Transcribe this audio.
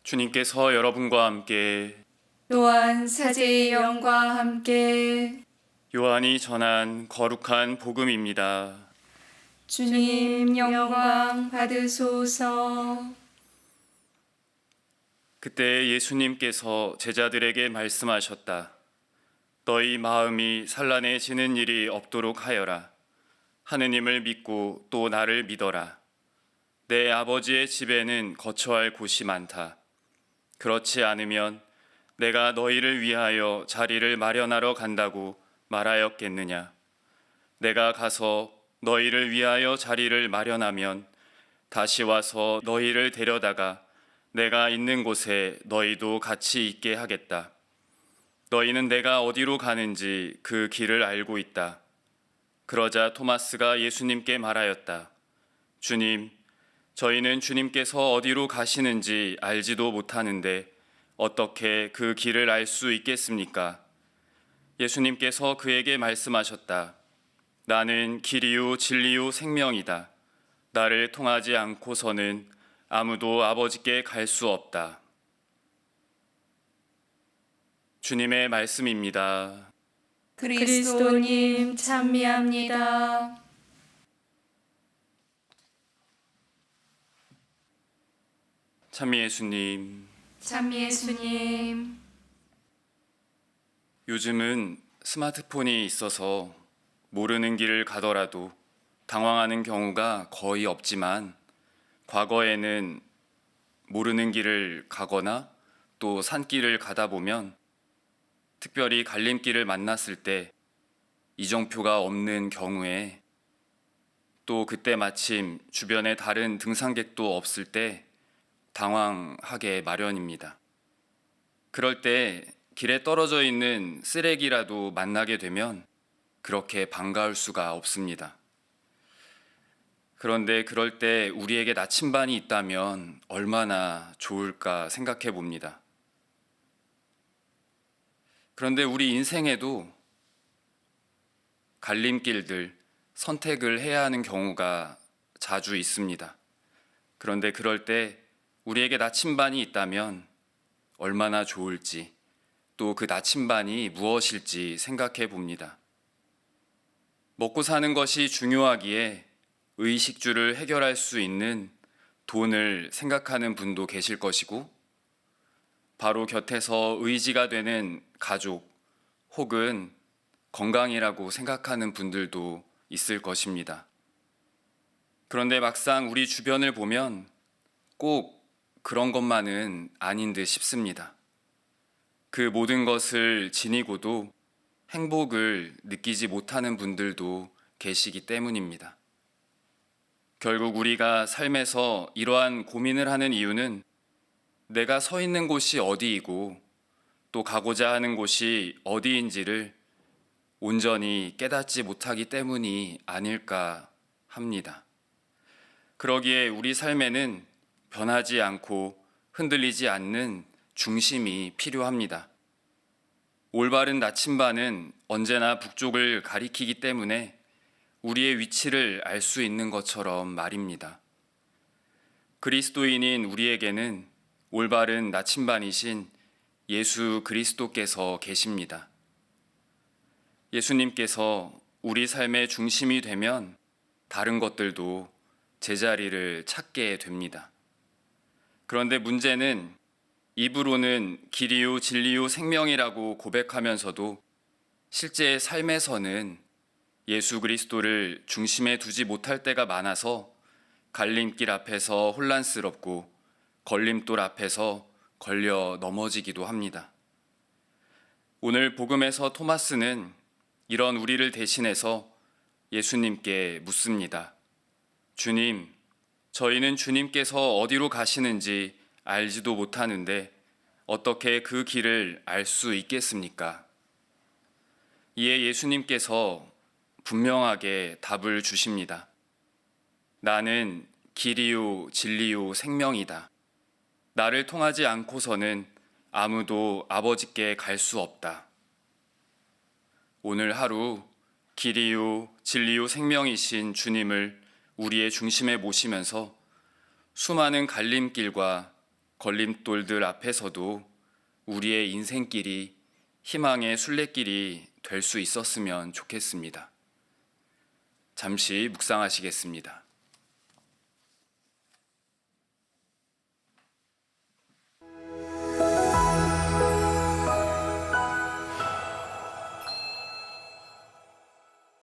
주님께서 여러분과 함께 또한 사제의 영과 함께 요한이 전한 거룩한 복음입니다. 주님 영광 받으소서. 그때 예수님께서 제자들에게 말씀하셨다. 너희 마음이 산란해지는 일이 없도록 하여라. 하느님을 믿고 또 나를 믿어라. 내 아버지의 집에는 거처할 곳이 많다. 그렇지 않으면 내가 너희를 위하여 자리를 마련하러 간다고 말하였겠느냐. 내가 가서 너희를 위하여 자리를 마련하면 다시 와서 너희를 데려다가 내가 있는 곳에 너희도 같이 있게 하겠다. 너희는 내가 어디로 가는지 그 길을 알고 있다. 그러자 토마스가 예수님께 말하였다. 주님, 저희는 주님께서 어디로 가시는지 알지도 못하는데 어떻게 그 길을 알 수 있겠습니까? 예수님께서 그에게 말씀하셨다. 나는 길이요 진리요 생명이다. 나를 통하지 않고서는 아무도 아버지께 갈 수 없다. 주님의 말씀입니다. 그리스도님 찬미합니다. 찬미 예수님, 찬미 예수님. 요즘은 스마트폰이 있어서 모르는 길을 가더라도 당황하는 경우가 거의 없지만 과거에는 모르는 길을 가거나 또 산길을 가다 보면 특별히 갈림길을 만났을 때 이정표가 없는 경우에 또 그때 마침 주변에 다른 등산객도 없을 때 당황하게 마련입니다. 그럴 때 길에 떨어져 있는 쓰레기라도 만나게 되면 그렇게 반가울 수가 없습니다. 그런데 그럴 때 우리에게 나침반이 있다면 얼마나 좋을까 생각해 봅니다. 그런데 우리 인생에도 갈림길들, 선택을 해야 하는 경우가 자주 있습니다. 그런데 그럴 때 우리에게 나침반이 있다면 얼마나 좋을지, 또 그 나침반이 무엇일지 생각해 봅니다. 먹고 사는 것이 중요하기에 의식주를 해결할 수 있는 돈을 생각하는 분도 계실 것이고, 바로 곁에서 의지가 되는 가족 혹은 건강이라고 생각하는 분들도 있을 것입니다. 그런데 막상 우리 주변을 보면 꼭 그런 것만은 아닌 듯 싶습니다. 그 모든 것을 지니고도 행복을 느끼지 못하는 분들도 계시기 때문입니다. 결국 우리가 삶에서 이러한 고민을 하는 이유는 내가 서 있는 곳이 어디이고 또 가고자 하는 곳이 어디인지를 온전히 깨닫지 못하기 때문이 아닐까 합니다. 그러기에 우리 삶에는 변하지 않고 흔들리지 않는 중심이 필요합니다. 올바른 나침반은 언제나 북쪽을 가리키기 때문에 우리의 위치를 알 수 있는 것처럼 말입니다. 그리스도인인 우리에게는 올바른 나침반이신 예수 그리스도께서 계십니다. 예수님께서 우리 삶의 중심이 되면 다른 것들도 제자리를 찾게 됩니다. 그런데 문제는 입으로는 길이요 진리요 생명이라고 고백하면서도 실제 삶에서는 예수 그리스도를 중심에 두지 못할 때가 많아서 갈림길 앞에서 혼란스럽고 걸림돌 앞에서 걸려 넘어지기도 합니다. 오늘 복음에서 토마스는 이런 우리를 대신해서 예수님께 묻습니다. 주님, 저희는 주님께서 어디로 가시는지 알지도 못하는데 어떻게 그 길을 알 수 있겠습니까? 이에 예수님께서 분명하게 답을 주십니다. 나는 길이요 진리요 생명이다. 나를 통하지 않고서는 아무도 아버지께 갈 수 없다. 오늘 하루 길이요 진리요 생명이신 주님을 우리의 중심에 모시면서 수많은 갈림길과 걸림돌들 앞에서도 우리의 인생길이 희망의 순례길이 될 수 있었으면 좋겠습니다. 잠시 묵상하시겠습니다.